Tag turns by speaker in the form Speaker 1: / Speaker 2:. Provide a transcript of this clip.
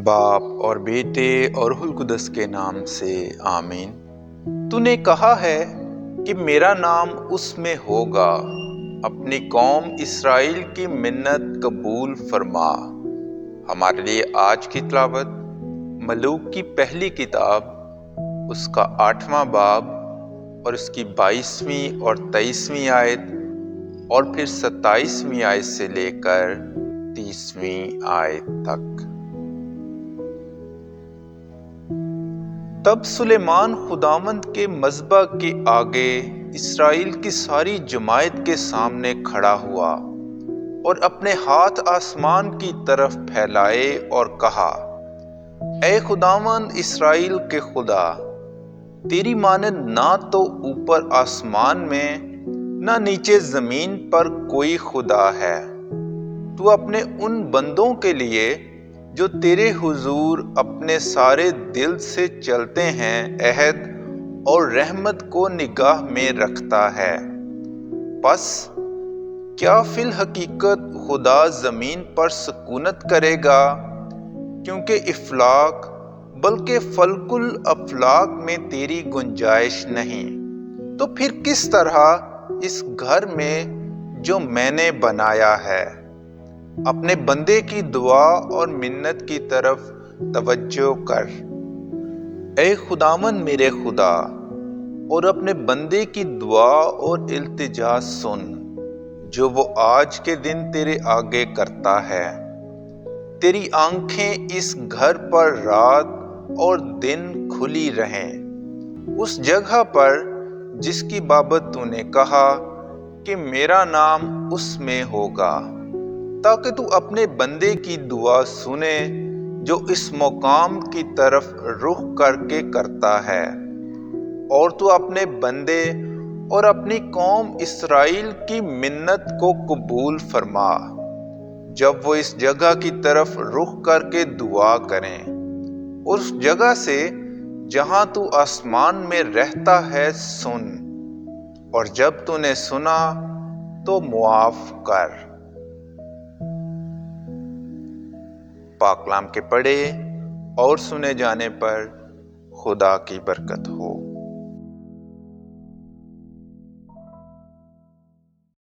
Speaker 1: باپ اور بیٹے اور روح القدس کے نام سے آمین۔ تو نے کہا ہے کہ میرا نام اس میں ہوگا، اپنی قوم اسرائیل کی منت قبول فرما۔ ہمارے لیے آج کی تلاوت ملوک کی پہلی کتاب، اس کا 8واں باب اور اس کی 22ویں اور 23ویں آیت اور پھر 27ویں آیت سے لے کر 30ویں آیت تک۔ تب سلیمان خداوند کے مذبح کے آگے اسرائیل کی ساری جماعت کے سامنے کھڑا ہوا اور اپنے ہاتھ آسمان کی طرف پھیلائے اور کہا: اے خداوند اسرائیل کے خدا، تیری مانند نہ تو اوپر آسمان میں نہ نیچے زمین پر کوئی خدا ہے۔ تو اپنے ان بندوں کے لیے جو تیرے حضور اپنے سارے دل سے چلتے ہیں عہد اور رحمت کو نگاہ میں رکھتا ہے۔ پس کیا فی الحقیقت خدا زمین پر سکونت کرے گا؟ کیونکہ افلاک بلکہ فلک الافلاک میں تیری گنجائش نہیں، تو پھر کس طرح اس گھر میں جو میں نے بنایا ہے؟ اپنے بندے کی دعا اور منت کی طرف توجہ کر، اے خداوند میرے خدا، اور اپنے بندے کی دعا اور التجا سن جو وہ آج کے دن تیرے آگے کرتا ہے۔ تیری آنکھیں اس گھر پر رات اور دن کھلی رہیں، اس جگہ پر جس کی بابت تو نے کہا کہ میرا نام اس میں ہوگا، تاکہ تو اپنے بندے کی دعا سنے جو اس مقام کی طرف رخ کر کے کرتا ہے، اور تو اپنے بندے اور اپنی قوم اسرائیل کی منت کو قبول فرما جب وہ اس جگہ کی طرف رخ کر کے دعا کریں، اور اس جگہ سے جہاں تو آسمان میں رہتا ہے سن، اور جب تو نے سنا تو معاف کر۔ پاک کلام کے پڑھے اور سنے جانے پر خدا کی برکت ہو۔